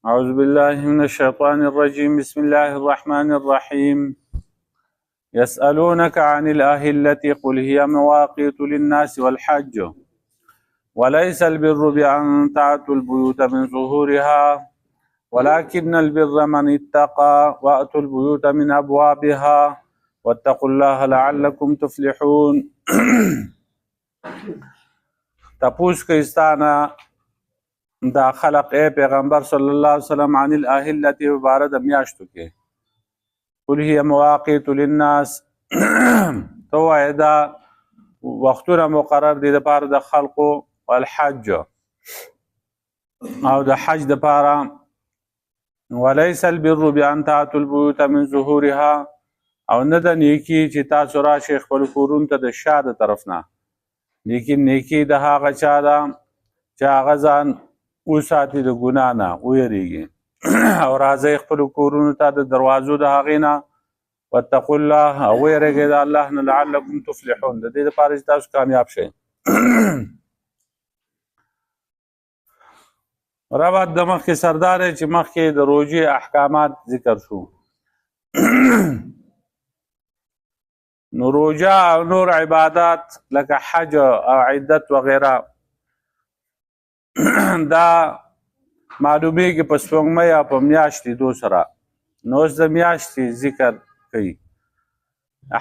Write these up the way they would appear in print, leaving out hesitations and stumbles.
أعوذ بالله من الشيطان الرجيم بسم الله الرحمن الرحيم يسألونك عن الأهلة قل هي مواقيت للناس والحج وليس البر بأن تأتوا البيوت من ظهورها ولكن البر من اتقى وأتوا البيوت من أبوابها واتقوا الله لعلكم تفلحون تپوس کئستانا دا خلق اے پیغمبر صلی اللہ علیہ وسلم عن الاهلة عبارت میاشتو کې قل هي مواقیت للناس تو دا وختونه مقرر دي د پاره د خلقو والحج او د حج د پاره وليس البر بان تاتوا البيوت من ظهورها او نه د نیکی چې تاسو راشئ خپل کورونو ته د شاده طرف نه لیکن نیکی د هغه چا ده چې هغه ځان وساتي د ګناه نه ویریږي او راځئ خپلو کورونو ته د دروازو د هغې نه واتقوا الله او ویریږئ د الله نه لعلکم تفلحون د دې لپاره چې تاسو کامیاب شئ ربط د مخکې سردار چې مخکې د روژې احکامات ذکر شو نو روژه او نور عبادات لکه حج او عدت وغیره دا معلومیږي په سپوږمۍ او په میاشتې دو سره نو اوس د میاشتې ذکر کوي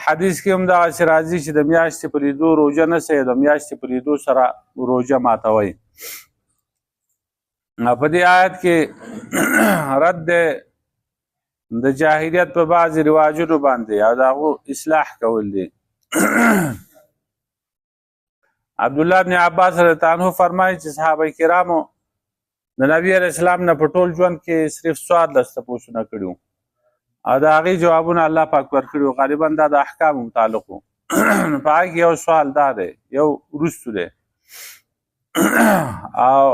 حدیث کې هم دغسې راځي چې د میاشتې په لیدو روژه نیسئ د میاشتې په لیدو سره روژه ماتوئ په دې آیت کې رد دی د جاهلیت په بعضې رواجونو باندې او د هغو اصلاح کول دي عبدالله بن عباس رضی الله عنه فرمایي چې صحابه کرامو د نبي علیه السلام نه په ټول ژوند کې صرف 14 تپوسونه کړي او د هغې جوابونه الله پاک ورکړي غالبا دا د احکامو متعلق وو په هغې کې یو سوال دا دی یو وروستو دی او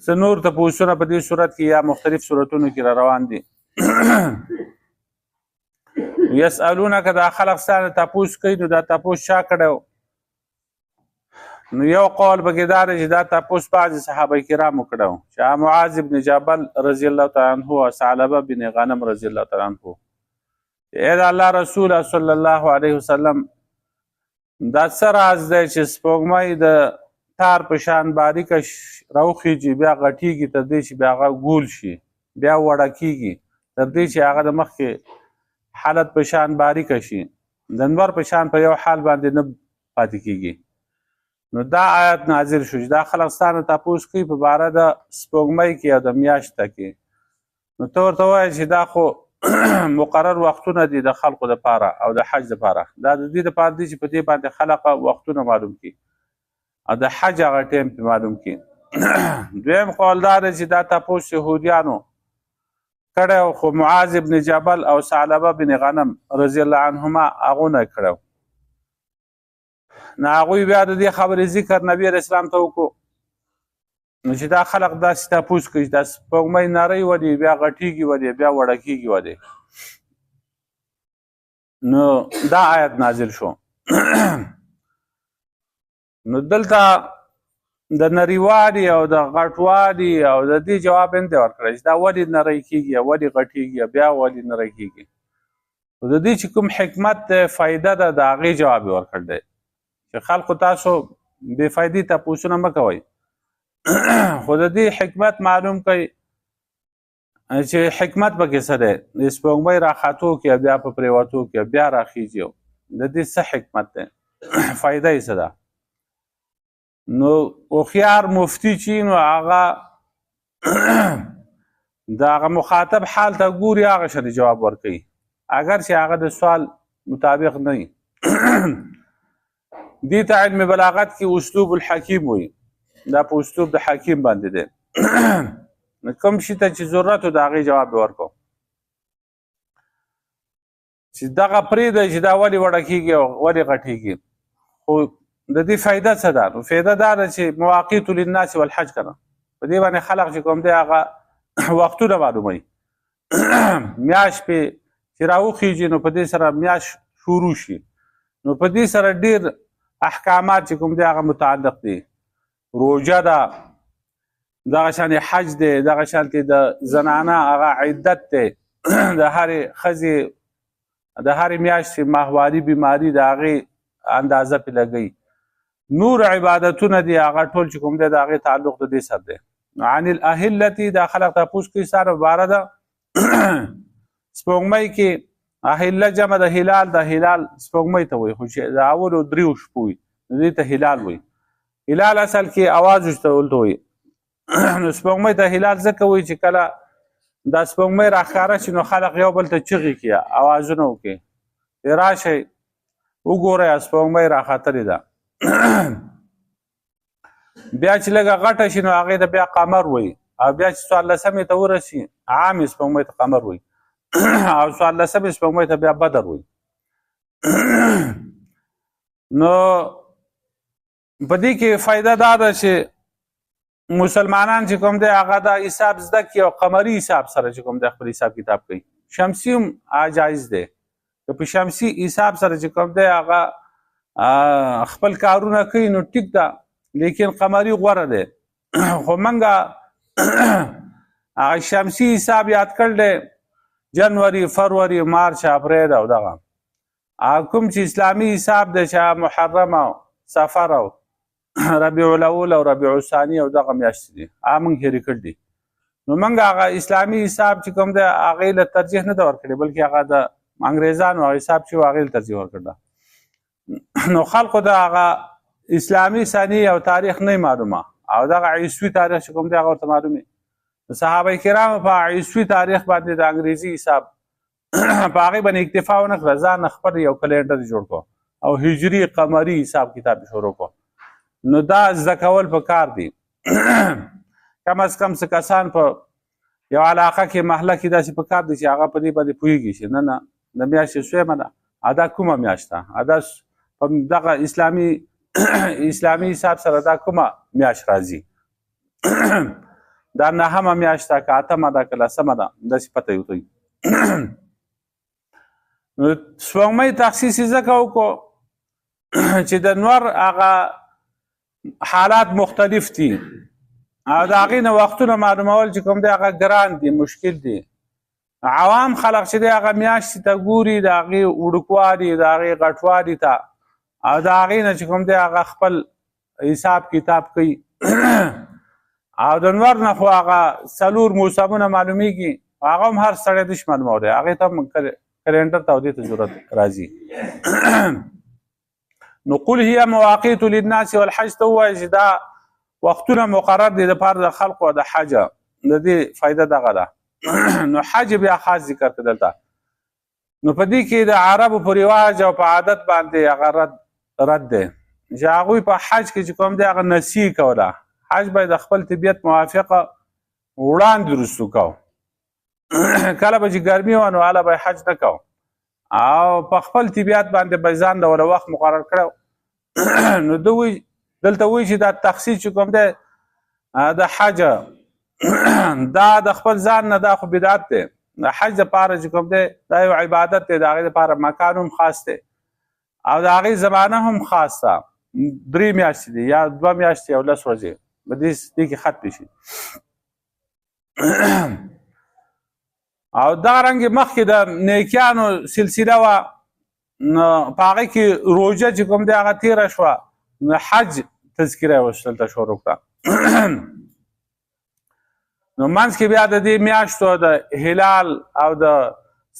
څه نور تپوسونه په دې صورت کې یا مختلف صورتونو کې را روان دي یسألونک دا خلق ستانه تپوس کوي نو دا تپوس چا کړی نو یو قول پکې دا دی چې دا تپوس بعضې صحابه کرامو کړی و چې معاذ بن جبل رضی الله تعالی عنه او ثعلبه بن غنم رضی الله تعالی عنه ای د الله رسول صلی الله علیه وسلم دا څه راز دی چې سپوږمۍ د تار په شان باریکه راوخیږي بیا غټیږي تر دې چې بیا هغه ګول شي بیا وړه کیږي تر دې چې هغه د مخکې حالت په شان باریکه شي د انور په شان په یو حال باندې نه پاتې کیږي نو دا آیت نازل شو چې دا خلق ستانه تپوس کوي په باره د سپوږمۍ کې او د میاشته کې نو ته ورته وایې چې دا خو مقرر وختونه دي د خلقو دپاره او د حج دپاره دا د دې دپاره دي چې په دې باندې خلق وختونه معلوم کړي او د حج هغه ټیم پې معلوم کړي دویم قول دا دی چې دا تپوس یهودیانو کړی خو معاذ بن جبل او ثعلبه بن غنم رضی الله عنهما هغو نه کړی نو هغوی بیا د دې خبرې ذکر نبي علیه اسلام ته وکړو نو چې دا خلق داسې تپوس کوي چې دا سپوږمۍ نرۍ ولې بیا غټیږي ولې بیا وړه کیږي ولې نو دا آیت نازل شو نو دلته د نریوالي او د غټوالي او د دې جواب هم دی ورکړی چې دا ولې نری کېږي ولې غټېږي بیا ولې نری کېږي خو د دې چې کوم حکمت دی فایده ده د هغې جواب یې ورکړ دی چې خلکو تاسو بې فایدې تپوسونه مه کوئ خو د دې حکمت معلوم کوئ چې حکمت پکې څه دی د سپوږمۍ راختو کې بیا په پرېوتو کې بیا راخیږي د دې څه حکمت دی فایده یې څه ده نو هوښیار مفتی چې نو هغه د هغه مخاطب حال ته ګوري هغه شان جواب ورکوي اگر چې هغه د سوال مطابق نه وي دې ته علم بلاغت کې اسلوب الحکیم وایي دا په اسلوب د حکیم باندې دی کوم شي ته چې ضرورت و د هغې جواب یې ورکړو چې دغه پرېږدی چې دا ولې وړه کېږي او ولې غټېږي خو د دې فایده څه ده نو فایده دا ده چې مواقیت للناس والحج کنه په دې باندې خلق چې کوم دی هغه وختونه معلوموي میاشت پې چې راوخیږي نو په دې سره میاشت شروع شي نو په دې سره ډېر احکامات چې کوم دی هغه متعلق دي روژه ده دغه شان حج دی، دغه شانتې د زنانه هغه عدت دی، د هرې ښځې د هرې میاشتې ماهواري بیماري د هغې اندازه پې لګوي. نور عبادتونه دي هغه ټول چې کوم دی د هغې تعلق د دې سره دی. عن الاهلتي دا خلق تپوس کوي ستا نه مباره ده سپوږمۍ کې اهله جمع د هلال، د هلال سپوږمۍ ته وایي، خو چې د اولو دریو شپو وي دې ته هلال وایي. هلال اصل کې اواز ورته وایي. نو سپوږمۍ ته هلال ځکه وایي چې کله دا سپوږمۍ راښکاره شي نو خلق یو بل ته چغې کړي، اوازونه وکړي، راشئ وګورئ سپوږمۍ راختلې ده. بیا چې لږه غټه شي نو هغې ته بیا قمر وایي، او بیا چې 14مې ته ورسي عامې سپوږمۍ ته قمر وایي، او 14مې سپوږمۍ ته بیا بدر وایي. نو په دې کې فایده دا ده چې مسلمانان چې کوم دی هغه دا حساب زده کړي او قمري حساب سره چې کوم دی خپل حساب کتاب کوي. شمسي هم جایز دی، که په شمسي حساب سره چې کوم دی هغه خپل کارونه کوي نو ټیک ده، لیکن قمري غوره دی. خو موږ هغه شمسي حساب یاد کړل دی جنوري، فروری، مارچ، اپریل او دغه کوم چې اسلامي حساب دی چې محرم او سفر او ربیع الاول او ربیع الثاني او دغه میاشتې دي هغه موږ هېرې کړي دي. نو موږ هغه اسلامي حساب چې کوم دی هغې له ترجیح نه ده ورکړې، بلکې هغه د انګریزانو هغه حساب چې و هغې له ترجیح ورکړه. نو خلقو د هغه اسلامي ثاني او تاریخ نه معلومه، او دغه عیسوي تاریخ چې کوم دی هغه ورته معلومې. صحابه کرامو په عیسوي تاریخ باندې د انګریزي حساب په هغې باندې اکتفا ونه کړه، ځان خپل یو کلینډر جوړ کړو او هجري قمري حساب کتاب شروع کړو. نو دا زده کول پکار دي. کم از کم څه کسان په یو علاقه کې محله کې داسې پکار دي چې هغه په دې باندې پوهېږي چې نه نه د میاشتې سویمه ده، دا کومه میاشت ده، دا په دغه اسلامي حساب سره دا کومه میاشت راځي، دا 9مه میاشت ده که 8مه ده که 10مه ده، داسې پته یې ورته وي. نو سپوږمۍ تخصیص یې ځکه وکړو چې د نور هغه حالات مختلف دي او د هغې نه وختونه معلومول چې کوم دی هغه ګران دي، مشکل دي. عوام خلق چې دی هغه میاشتې ته ګوري، د هغې وړوکوالي، د هغې غټوالي ته، او د هغې نه چې کوم دی هغه خپل حساب کتاب کوي. او د نور نه خو هغه 4 موسمونه معلومیږي، هغه هم هر سړی نشي معلومولی، هغې ته هم کلینډر ته او دې ته ضرورت راځي. نو قل هي مواقیت للناس والحج ته ووایي چې دا وختونه مقرر دي دپاره د خلقو د حج، د دې فایده دغه ده. نو حج بیا خاص ذکر کړه دلته. نو په دې کې د عربو په رواج او په عادت باندې هغه رد دی چې هغوی په حج کې چې کوم دی هغه نصیحه کوله، حج باید د خپل طبیعت موافقه وړاندې وروستو کو. کله به چې ګرمي وه نو هله به حج نه کو، او په خپل طبیعت باندې به ځان له وخت مقرر کړی. نو دلته وایي چې دا تخصیص چې کوم دی د حج دا د خپل ځان نه دا خو بدعت دی. د حج دپاره چې کوم دی دا یو عبادت دی، د هغې دپاره مکان هم خاص دی او د هغې زمانه هم خاص ده. 3 میاشتې دي یا 2 میاشتې او 10 ورځې په دې کې ختمې شي. او دا رنګې مخکې د نیکیانو سلسله وه، نو په هغې کې روژه چې کوم دی هغه تېره شوه، نو حج تذکره یې اوس دلته شروع کړه. نو منځ کې بیا د دې میاشتو د هلال او د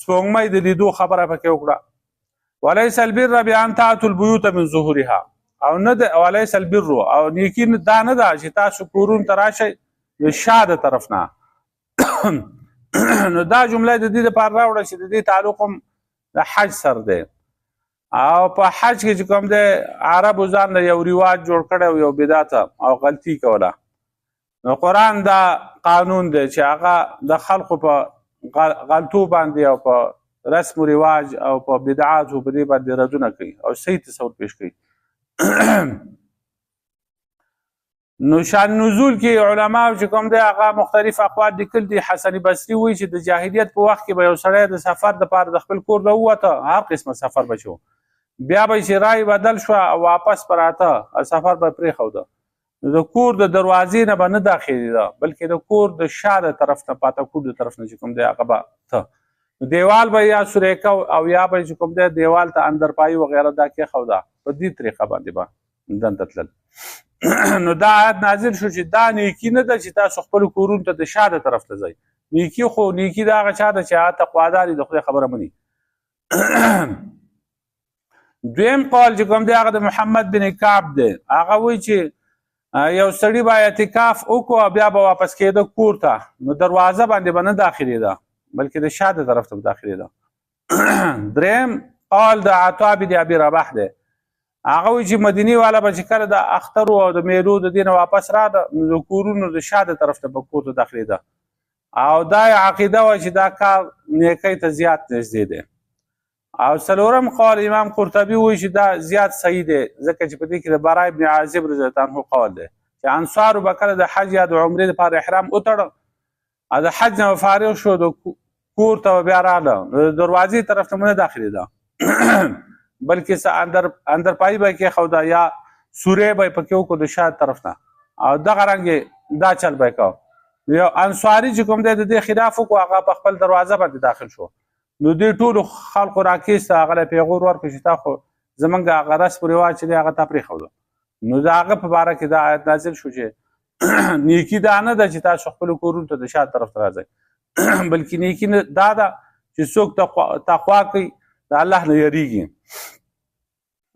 سپوږمۍ د لیدو خبره پکې وکړه. ولیس البر بان تاتوا البیوت من ظهورها، او نه د ولیس البر، او نیکي دا نه ده چې تاسو کورونو ته راشئ د شا د طرف نه. نو دا جمله د دې دپاره راوړه چې د دې تعلق هم د حج سره دی. او په حج کې چې کوم دی عربو ځان له یو رواج جوړ کړی او یو بدعت او غلطي کوله. نو قرآن دا قانون دی چې هغه د خلقو په غلطو باندې او په رسم و رواج او په بدعاتو په دې باندې ردونه کوي او صحیح تصور پیش کوي. نو شان نزول کې علماو چې کوم دی هغه مختلف اقوال لیکل دي. حسن بصري وایي چې د جاهلیت په وخت کې به یو سړی د سفر دپاره د خپل کور نه ووته، هر قسمه سفر به شو، بیا به چې رای بدل شوه او واپس به راته سفر به پرېښوده، د کور د دروازې نه به نه داخلېده بلکې د کور د شاته طرف نه پاته کور د طرف نه چې کوم دی هغه به ته دیوال به یا سوریکه او یا به چې کوم دی دیوال ته اندرپایي وغیره دا کېښوده په دې طریقه باندې به دنته تلل نو دا آیت نازل شو چې دا نیکي نه ده چې تاسو خپلو کورونو ته د شاته طرف ته ځئ نیکي خو نیکي د هغه چا ده چې هغه تقوادار د خدای خبره مني دویم قول چې کوم دی هغه د محمد بن کعب دی هغه وایي چې یو سړي به اعتکاف وکړو بیا به واپس کېده کور ته نو دروازه باندې به نه داخلېده بلکې د شاته طرف ته به داخلېده دریم قول د عطا بن ابي رباح دی هغه وایي چې مدینې والا به چې کله د اخترو او د میلو د دې نه واپس راغله نو د کورونو د شاته طرف ته به کور ته داخلېده او دا عقیده وه چې دا کار نیکۍ ته زیات نږدې دی او څلورم قول امام قرطبي وایي چې دا زیات صحیح دی ځکه چې په دې کې د برا ابن عازب رضی الله عنه قول دی چې انصارو به کله د حج یا د عمرې دپاره احرام وتړه او د حج نه فارغ شو د کور ته بیا راغله د دروازې طرف ته نه داخلېده بلکې څه اندرپایي به یې کېښوده یا سورې به یې پکې وکړو د شاته طرف نه او دغه رنګ دا چل به یې کوه یو انصاري چې کوم دی د دې خلاف وکړو هغه په خپل دروازه باندې داخل شو نو دې ټولو خلکو راکېسته هغه له پیغور ورکړو چې تا خو زمونږ هغه رسم رواج چې دی هغه تا پرېښوده نو د هغه په باره کې دا آیت نازل شو چې نیکي دا نه ده چې تاسو خپلو کورونو ته د شاته طرف ته راځئ بلکې نیکي دا ده چې څوک تقوا کوي د الله نه یریږي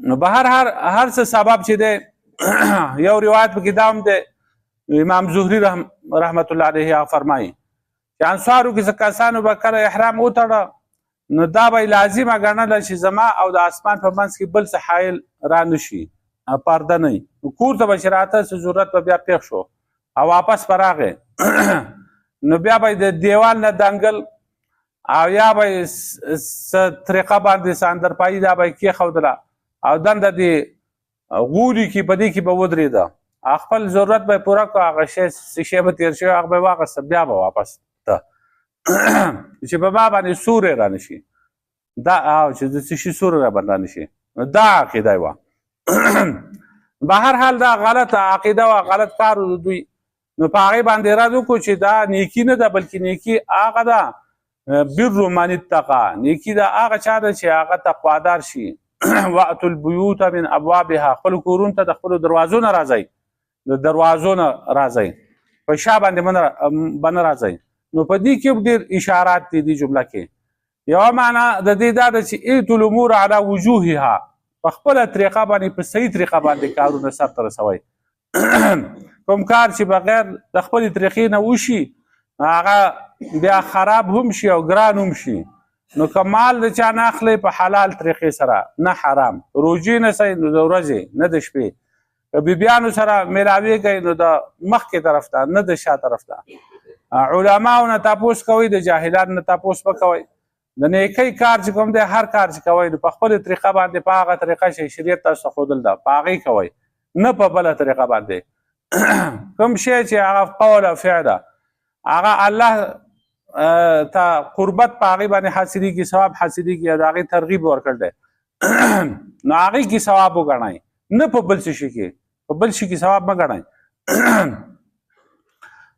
نو به هر څه سبب چې دی یو روایت پکې دا هم دی امام زهري رحمت الله علیه فرمایي چې انصارو کې څه کسانو به کله احرام وتړه نو دا به یې لازمه ګڼله چې زما او د اسمان په منځ کې بل څه حایل را نه شي پرده نه وي نو کور ته به چې راته څه ضرورت به بیا پېښ شو او واپس به راغی نو بیا به یې د دیوال نه دنګل او یا به یې څه طریقه باندې څه اندرپایي دا به یې کېښودله او دنده دې غولي کې په دې کې به ودرېده خپل ضرورت به پوره کړو هغه شی به تېر شوی هغه به یې واخیسته بیا به واپس ته چې په ما باندې سوری را نه شي دا چې د څه شي سوری را باندې را نه شي دا عقیده یې وه به هر حال دا غلطه عقیده وه غلط کار و د دوی نو په هغې باندې رد وکړو چې دا نیکي نه ده بلکې نیکي هغه ده بر من اتقا نیکي دا هغه چا ده چې هغه تقوادار شي واتو البیوت من ابوابها خپلو کورونو ته د خپلو دروازو نه راځئ د دروازو نه راځئ په شا باندې به نه راځئ نو په دې کې ډېر اشارات دي دې جمله کې یوه معنا د دې دا ده چې ایتو الامور علی وجوهها په خپله طریقه باندې په صحیح طریقه باندې کارونه سرته رسوئ کوم کار چې بغیر د خپلې طریقې نه وشي هغه بیا خراب هم شي او ګران هم شي نو که مال د چا نه اخلئ په حلال طریقې سره نه حرام روجې نه سئ نو د ورځې نه د شپې که بیبیانو سره میلاویږئ نو د مخکې طرف ته نه د شا طرف ته علماو نه تپوس کوئ د جاهلانو نه تپوس مه کوئ د نیکۍ کار چې کوم دی هر کار چې کوئ نو په خپلې طریقه باندې په هغه طریقه چې شریعت تاسو ته ښودل ده په هغې کوئ نه په بله طریقه باندې کوم شی چې هغه قول او فعل ده هغه الله ته قربت په هغې باندې حاصلېږي ثواب حاصلېږي او د هغې ترغیب ورکړ دی نو هغې کې ثواب وګڼئ نه په بل څه شي کې په بل شي کې ثواب مه ګڼئ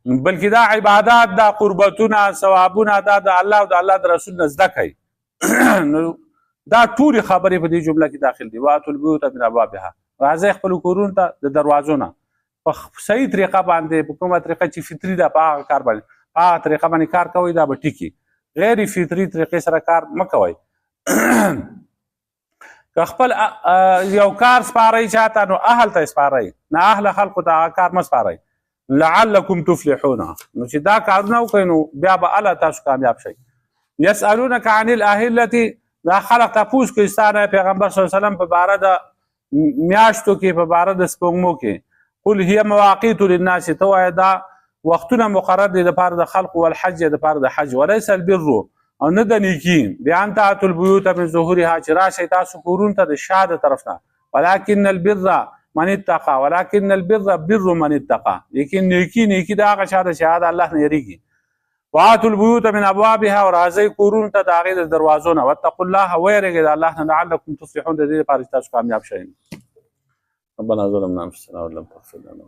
بلکې دا عبادات دا قربتونه ثوابونه دا د الله او د الله د رسول نه زده کوي نو دا ټولې خبرې په دې جمله کې داخل دي واتو البیوت من ابوابها راځئ خپلو کورونو ته د دروازو نه په صحیح طریقه باندې په کومه طریقه چې فطري ده په هغه کار باندې په هغه طریقه باندې کار کوئ دا به ټیکي غیر فطري طریقې سره کار مه کوئ که خپل یو کار سپارئ چاته نو اهل ته سپارئ نه اهل خلقو ته هغه کار مه سپارئ لعلکم تفلحون نو چې دا کارونه وکړئ نو بیا به الله تاسو کامیاب شئ یسألونک عن الاهلة دا خلق تپوس کوي ستا نه پیغمبر صلی الله علیه وسلم په باره د میاشتو کې په باره د سپوږمو کې قل هي مواقیت للناس ته وایه دا وختونه مقرر دي دپاره د خلق والحج دپاره د حج وليس البر او نه د نیکي بان تاتوا البیوت من ظهورها چې راشئ تاسو کورونو ته د شا د طرف نه ولکن البر من اتقى ولكن البر بر من اتقى لیکن نیکی دا هغه چا ده چې هغه د الله نه یریږي واتوا البیوت من ابوابها ورازئ کورونو ته د هغې د دروازو نه واتقوا الله ویرېږئ د الله نه لعلکم تصلحون د دې لپاره چې تاسو کامیاب شئ ربنا ظلمنا انفسنا وان لم تغفر لنا